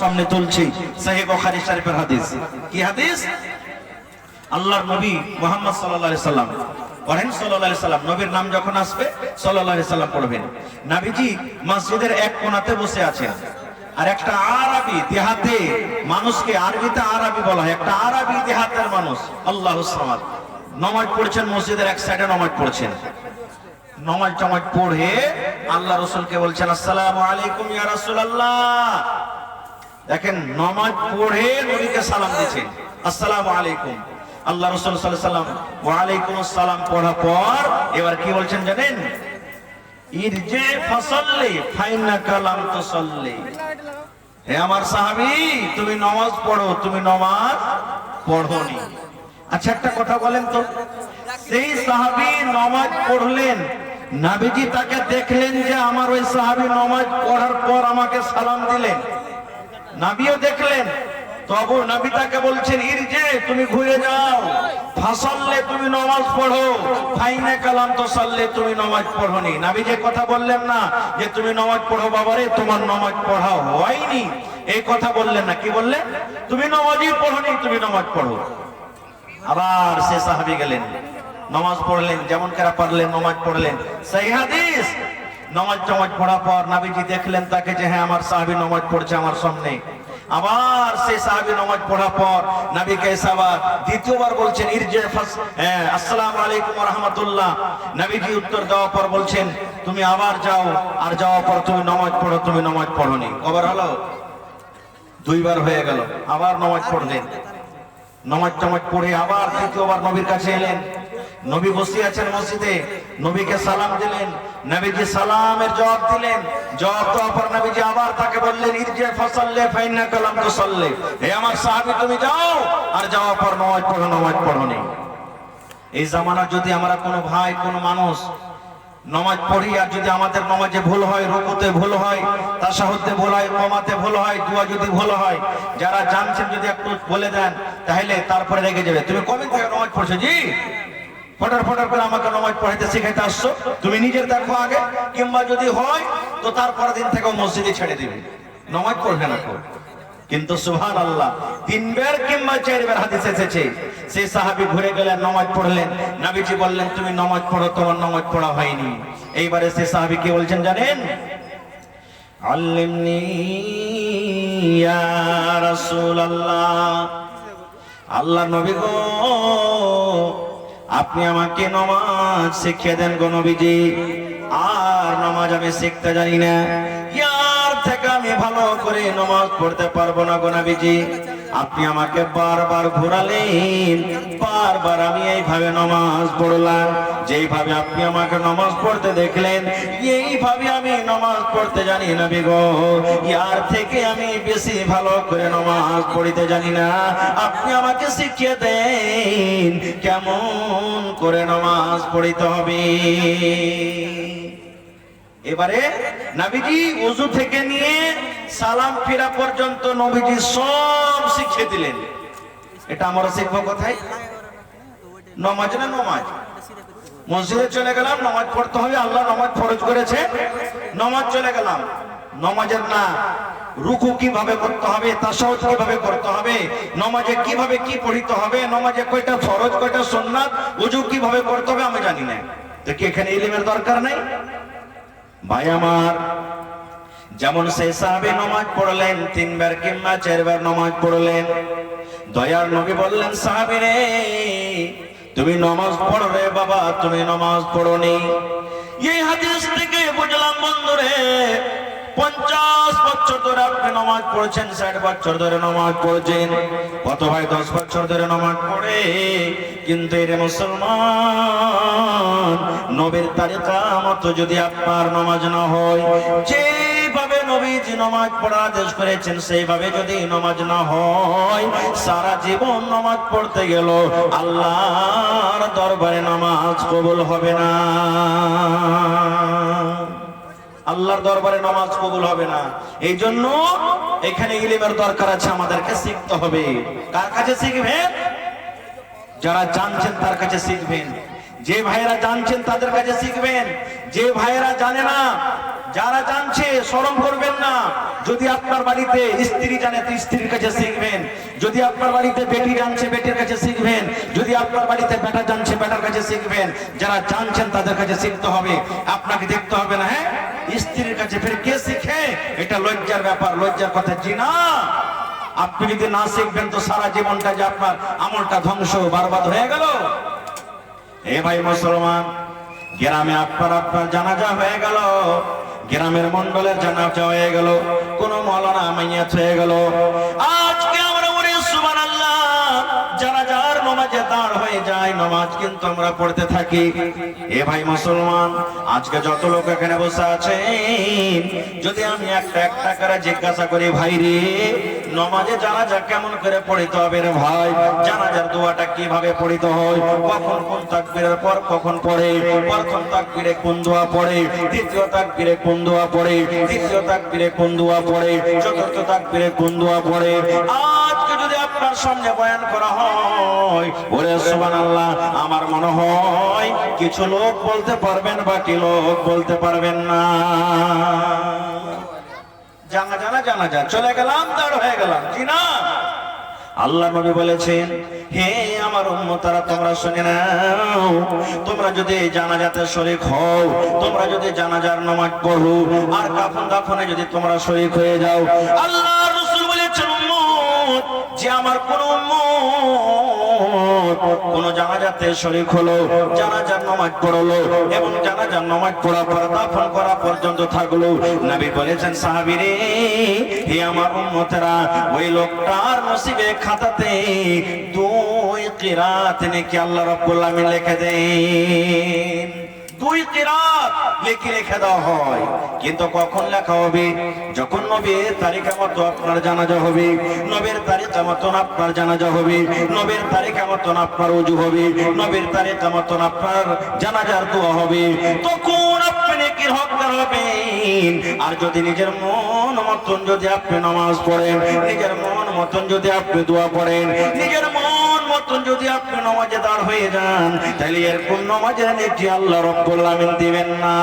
সামনে তুলছি সহিহ বুখারী শরীফের হাদিস। কি হাদিস? আল্লাহর নবী মুহাম্মদ সাল্লাল্লাহু আলাইহি সাল্লাম পড়েন, সাল্লাল্লাহু আলাইহি সাল্লাম, নবীর নাম যখন আসবে সাল্লাল্লাহু আলাইহি সাল্লাম পড়বেন। নবীজি মসজিদের এক কোণাতে বসে আছেন, আর একটা আরবি দেহাতে মানুষকে, আরবিতে আরবি বলা হয়, একটা আরবি দেহাতের মানুষ আল্লাহুস সামাদ নামাজ পড়ছেন, মসজিদের এক সাইডে নামাজ পড়ছেন। নামাজ টামাজ পড়ে আল্লাহ রাসূলকে বলছেন আসসালামু আলাইকুম ইয়া রাসূলুল্লাহ। দেখেন, নামাজ পড়ে নবীকে সালাম দিয়েছেন আসসালামু আলাইকুম। আল্লাহ রাসূল সাল্লাল্লাহু আলাইহি সাল্লাম ওয়া আলাইকুম আসসালাম পড়ার পর এবার কি বলছেন জানেন? ইরজি ফাসাল্লি ফাইন্নাকা লাম তুসাল্লি। হে আমার সাহাবী, তুমি নামাজ পড়ো, তুমি নামাজ পড়োনি। আচ্ছা, একটা কথা বলেন তো, সেই সাহাবী নামাজ পড়লেন, নবীজি তাকে দেখলেন যে আমার ওই সাহাবী নামাজ পড়ার পর আমাকে সালাম দিলেন, নবীও দেখলেন, তবু নবী তাকে বলছেন ইরজে, তুমি ঘুরে যাও, ফাসাল্লে, তুমি নামাজ পড়ো, ফাইন্নাকা লাম তুসাল্লি, তুমি নামাজ পড়োনি। নবী যে কথা বললেন না যে তুমি নামাজ পড়ো বাবারে, তোমার নামাজ পড়া হয়নি, এই কথা বললেন না। কি বললেন? তুমি নামাজই পড়োনি, তুমি নামাজ পড়ো। আবার সে সাহাবী গেলেন, নামাজ পড়লেন, যেমন করে পারলেন নামাজ পড়লেন, সহিহ হাদিস। নামাজ টামাজ পড়ার পর নবীজি দেখলেন তাকে যে হ্যাঁ আমার সাহাবী নামাজ পড়ছে আমার সামনে। আবার সেই সাহাবী নামাজ পড়ার পর নবীকে আবার দ্বিতীয়বার বলছেন ইরজি আসসালামু আলাইকুম ওয়া রাহমাতুল্লাহ। নবীজি উত্তর দেওয়ার পর বলছেন তুমি আবার যাও, আর যাওয়ার পর তুমি নামাজ পড়ো, তুমি নামাজ পড়োনি। কবার হলো? দুইবার হয়ে গেল। আবার নামাজ পড়লেন, নামাজ টামাজ পড়ে আবার তৃতীয়বার নবীর কাছে এলেন। নবী বসে আছেন মসজিদে, নবীকে সালাম দিলেন, নবীজি সালামের জবাব দিলেন। জবাব দেওয়ার পর নবীজি আবার তাকে বললেন ইরজি ফাসাল্লি ফাইন্নাকা লাম তুসাল্লি। হে আমার সাহাবী, তুমি যাও, আর যাওয়ার পর নামাজ পড়ো, নামাজ পড়োনি। এই জামানার যদি আমরা কোনো ভাই, কোনো মানুষ নামাজ পড়ি, আর যদি আমাদের নামাজে ভুল হয়, রুকুতে ভুল হয়, তাশাহুদে ভুল হয়, ইমামতে ভুল হয়, দুয়া যদি ভুল হয়, যারা জানছেন যদি একটু বলে দেন, তাহলে তারপরে রেগে যাবে, তুমি কবে থেকে নামাজ পড়ছো জি, ফটার ফটার করে আমাকে নামাজ পড়াইতে শিখাইতে আসছো, তুমি নিজের দেখো আগে। কিংবা যদি হয় তো তারপর দিন থেকে মসজিদে ছেড়ে দিবে, নামাজ পড়বে না। কিন্তু সুবহানাল্লাহ, তিনবার কিংবা চারবার হাদিস এসেছে সেই সাহাবী ঘুরে গেলেন, নামাজ পড়লেন, নবীজি বললেন তুমি নামাজ পড়ো, তোমার নামাজ পড়া হয়নি। এইবারে সেই সাহাবী কি বলছেন জানেন? আল্লিমনি ইয়া রাসূলুল্লাহ, আল্লাহ নবী গো, আপনি আমাকে নামাজ শিখিয়ে দেন গো নবীজি, আর নামাজ আমি শিখতে জানি না, ইয়ার থেকে আমি ভালো করে নামাজ পড়তে পারবো না গো নবীজি। আপনি আমাকে বারবার ঘোরালেন, বারবার আমি এইভাবে নামাজ পড়লাম, যেইভাবে আপনি আমাকে নামাজ পড়তে দেখলেন এইভাবে আমি নামাজ পড়তে জানি নবী গো, ইয়ার থেকে আমি বেশি ভালো করে নামাজ পড়তে জানি না, আপনি আমাকে শিখিয়ে দেন কেমন করে নামাজ পড়তে হবে। এবারে নবীজি ওযু থেকে নিয়ে সালাম ফিরা পর্যন্ত নবীজি সব শিখিয়ে দিলেন। এটা আমরা শিখবো কোথায়? নামাজ না নামাজ। মসজিদে চলে গেলাম, নামাজ পড়তে হবে, আল্লাহ নামাজ ফরজ করেছে, নামাজ চলে গেলাম, নামাজের না রুকু কিভাবে করতে হবে, তাশাহুদ কিভাবে করতে হবে, নামাজে কিভাবে কি পড়তে হবে, নামাজে কয়টা ফরজ কয়টা সুন্নাত, ওযু কিভাবে করতে হবে আমি জানি না। তো কি এখানে ইলমের দরকার নাই? ভাই আমার, যেমন সেই সাহাবী নামাজ পড়লেন, তিনবার কিংবা চারবার নামাজ পড়লেন, দয়ার নবী বললেন সাহাবী রে তুমি নামাজ পড়ো রে বাবা, তুমি নামাজ পড়োনি। এই হাদিস থেকে বুঝলাম বন্ধুরে 50 বছর ধরে আপনি নামাজ পড়ছেন, 60 বছর ধরে নামাজ পড়ছেন, কত ভাই 10 বছর ধরে নামাজ পড়ে, কিন্তু এর মুসলমান নবীর তরিকা মতো যদি আপনার নামাজ না হয়, যেভাবে নবীজি নামাজ পড়া আদেশ করেছেন সেইভাবে যদি নামাজ না হয়, সারা জীবন নামাজ পড়তে গেল আল্লাহর দরবারে নামাজ কবুল হবে না, আল্লাহর দরবারে নামাজ কবুল হবে না। এই জন্য এখানে ইলমের দরকার আছে, আমাদেরকে শিখতে হবে। কার কাছে শিখবেন? যারা জানছেন তার কাছে শিখবেন। যে ভাইয়েরা জানছেন তাদের কাছে শিখবেন। যে ভাইয়েরা জানে না, যারা জানছে শরম করবেন না। যদি আপনার বাড়িতে স্ত্রী জানে তো স্ত্রীর কাছে শিখবেন, যদি আপনার বাড়িতে বেটি জানছে বেটির কাছে শিখবেন, যদি আপনার বাড়িতে বেটা জানছে বেটার কাছে শিখবেন। যারা জানছেন তাদের কাছে শিখতে হবে, আপনাকে দেখতে হবে না। হ্যাঁ, স্ত্রীর কাছে ফের কে শিখে? এটা লজ্জার ব্যাপার, লজ্জার কথা। জি না, আপনি যদি না শিখবেন তো সারা জীবনটা যে আপনার আমলটা ধ্বংস বরবাদ হয়ে গেল। এ ভাই মুসলমান, গ্রামে আপনার জানাজা হয়ে গেল, গ্রামের মন্ডলের জানাজা হয়ে গেল, কোন মৌলানা মাইয়াত হয়ে গেল। আজকে আমরা বলি সুবহানাল্লাহ, জানাজার নামাজে দাঁড় হয়ে যায়, নামাজ কিন্তু আমরা পড়তে থাকি। এ ভাই মুসলমান, আজকে যত লোক এখানে বসে আছেন, যদি আমি একটা করে জিজ্ঞাসা করি, ভাই রে নামাজে জানাজা কেমন করে পড়িতে হবে রে ভাই, জানাজার দোয়াটা কিভাবে পড়িতে হয়, কখন কোন তাকবীরের পর কখন পড়ে, প্রথম তাকবীরে কোন দোয়া পড়ে, দ্বিতীয় তাকবীরে কোন দোয়া পড়ে, তৃতীয় তাকবীরে কোন দোয়া পড়ে, চতুর্থ তাকবীরে কোন দোয়া পড়ে, আজকে যদি আপনার সামনে বয়ান করা হয়, ওরে সুবহানাল্লাহ, আমার মনে হয় কিছু লোক বলতে পারবেন, বাকি লোক বলতে পারবেন না। জানা চলে গেলাম, দাঁড় হয়ে গেলাম। জি না, আল্লাহ নবী বলেছেন, হে আমার উম্মতারা তোমরা শুনে নাও, তোমরা যদি জানাজাতে শরীক হও, তোমরা যদি জানাজার নামাজ পড়ো, আর কাফন দাফনে যদি তোমরা শরীক হয়ে যাও, আল্লাহ রাসূল বলেছেন, উম্মত যে আমার কোন উম্মত কোন জানাজাতে শরীক হলো, জানাজার নামাজ পড়লো এবং জানাজার নামাজ পড়ার পর দাফন করা পর্যন্ত থাকলো, নবী বলেছেন, সাহাবীরে হে আমার উম্মতেরা, ওই লোকটার নসিবে খাতাতে 2 কিরাত নেকি আল্লাহ রাব্বুল আলামিন লিখে দেন। 2 কিরাত লিখে দেওয়া হয়। কিন্তু কখন লেখা হবে? যখন নবীর তারিখ মতো আপনার জানাজা হবে, নবীর তারিখ মতো আপনার জানাজা হবে, নবীর তারিখ মতো আপনার ওযু হবে, নবীর তারিখ মতো আপনার জানাজার দোয়া হবে, তখন আপনি নেকির হকদার হবেন। আর যদি নিজের মন মতন যদি আপনি নামাজ পড়েন, নিজের মন মতন যদি আপনি দোয়া পড়েন, নিজের মন মতন যদি আপনি নামাজে দাঁড় হয়ে যান, তাহলে এর কোন নামাজের নেকি আল্লাহ রাব্বুল আলামিন দিবেন না।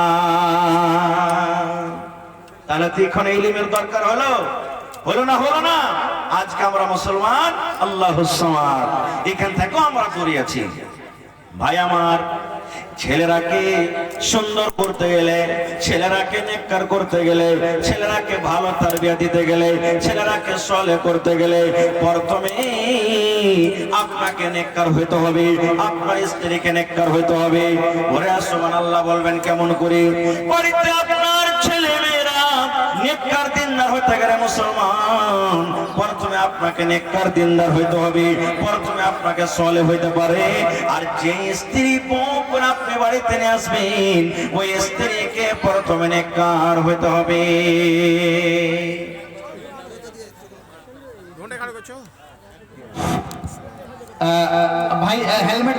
তাহলে তো এখন ইলমের দরকার হলো না? আজকে আমরা মুসলমান, আল্লাহুস সামাদ, এখান থেকেও আমরা দূরে আছি। ভাই আমার, ছেলেরাকে সুন্দর করতে গেলে, ছেলেরাকে নেককার করতে গেলে, ছেলেরাকে ভালো তারবিয়া দিতে গেলে, ছেলেরাকে সলে করতে গেলে, প্রথমে আপনাকে নেককার হইতে হবে, আপনার স্ত্রীকে নেককার হইতে হবে। ওরে সুবহানাল্লাহ বলবেন কেমন করে? বাড়িতে আপনার ছেলে মেয়েরা নেককার দিনদার হইতে গেলে মুসলমান, প্রথমে আপনাকে নেককার দিনদার হইতে হবে, প্রথমে আপনাকে সলে হইতে পারে। আর যে স্ত্রী বউ আপনি বাড়িতে নিয়ে আসবেন, ওই স্ত্রীকে প্রথমে নেককার হইতে হবে। भाई हेलमेट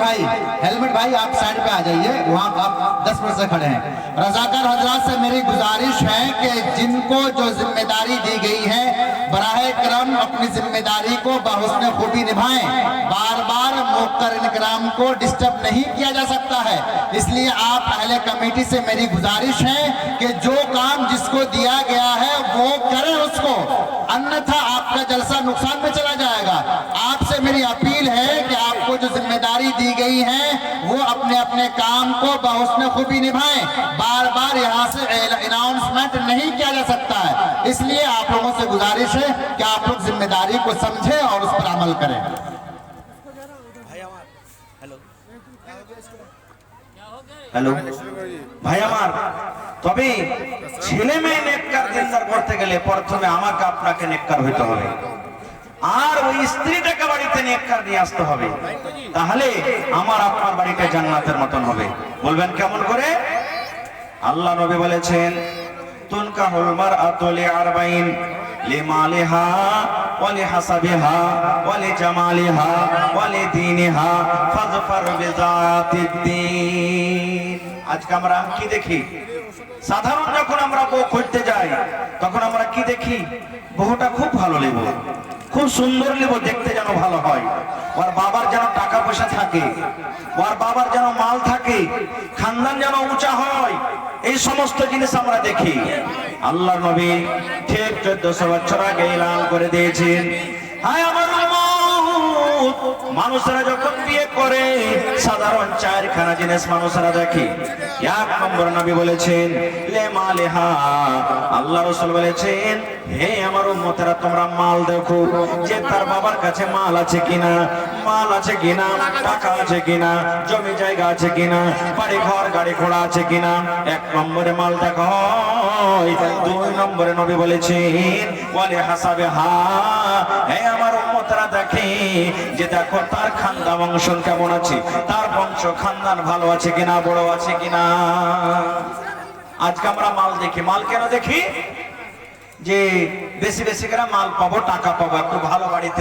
भाई आप साइड पे आ जाइए, वहाँ आप 10 मिनट से खड़े हैं। रजाकार हजरात से मेरी गुजारिश है कि जिनको जो जिम्मेदारी दी गई है, बराहे करम अपनी जिम्मेदारी को बहुस्न खूबी निभाएं। बार बार मुक्कर इनकराम को डिस्टर्ब नहीं किया जा सकता है, इसलिए आप अहले कमेटी से मेरी गुजारिश है कि जो काम जिसको दिया गया है वो करें उसको, अन्यथा आपका जलसा नुकसान में चला जाएगा। आपसे मेरी अपील है कि आपको जो जिम्मेदारी दी गई है वो अपने अपने काम को बहुस्न खूबी निभाएं। बार बार यहाँ से अनाउंसमेंट नहीं किया जा सकता है, इसलिए आप लोगों से गुजारिश है कि आप लोग जिम्मेदारी को समझें और उस पर अमल करें। हेलो भाई আমার, তবে ছেলে মেয়ে নেককার দিনদার করতে গেলে প্রথমে আমাকে আপনাকে নেককার হইতে হবে, আর ওই স্ত্রীটাকে বাড়িতে নেককার নিয়ে আসতে হবে, তাহলে আমার আপনার বাড়িটা জান্নাতের মতন হবে। বলবেন কেমন করে? আল্লাহ নবী বলেছেন, তুনকাহুল মারআতু লিআরবাইন, লিমালিহা ওয়া লিহাসাবিহা ওয়া লিজামালিহা ওয়া লিদীনিহা ফাযফার বিযাতিদ্দীন। আজকে আমরা কি দেখি? সাধারণ যখন আমরা বউ খুঁজতে যাই তখন আমরা কি দেখি? বহুটা খুব ভালো লেব, খুব সুন্দর লেব, দেখতে যেন ভালো হয়, ওর বাবার যেন টাকা পয়সা থাকে, ওর বাবার যেন মাল থাকে, খানদান যেন উঁচা হয়, এই সমস্ত জিনিস আমরা দেখি। আল্লাহর নবী ঠিক 1400 বছর আগে এলান করে দিয়েছেন, হায় আমার উম্মত, মানুষেরা যখন বিয়ে করে সাধারণ চারখানা জিনিস মানুষেরা দেখে। এক নম্বর নবী বলেছেন লে মালেহা, আল্লাহ রাসূল বলেছেন হে আমার উম্মতেরা তোমরা মাল দেখো যে তার বাবার কাছে মাল আছে কিনা, মাল আছে কিনা, টাকা আছে কিনা, জমি জায়গা আছে কিনা, বাড়ি ঘর গাড়ি ঘোড়া আছে কিনা। এক নম্বরে মাল দেখা হয়। দুই নম্বরে নবী বলেছেন ওয়ালে হাসাবে হা, হে আমার উম্মতেরা দেখে যে দেখো তার খানদান বংশ কেমন আছে, তার বংশ খানদান ভালো আছে কিনা, বড় আছে কিনা। আজকে আমরা মাল দেখি, মাল কেন দেখি? যে বেশি বেশি করে মাল পাবো, টাকা পাবো, একটু ভালো বাড়িতে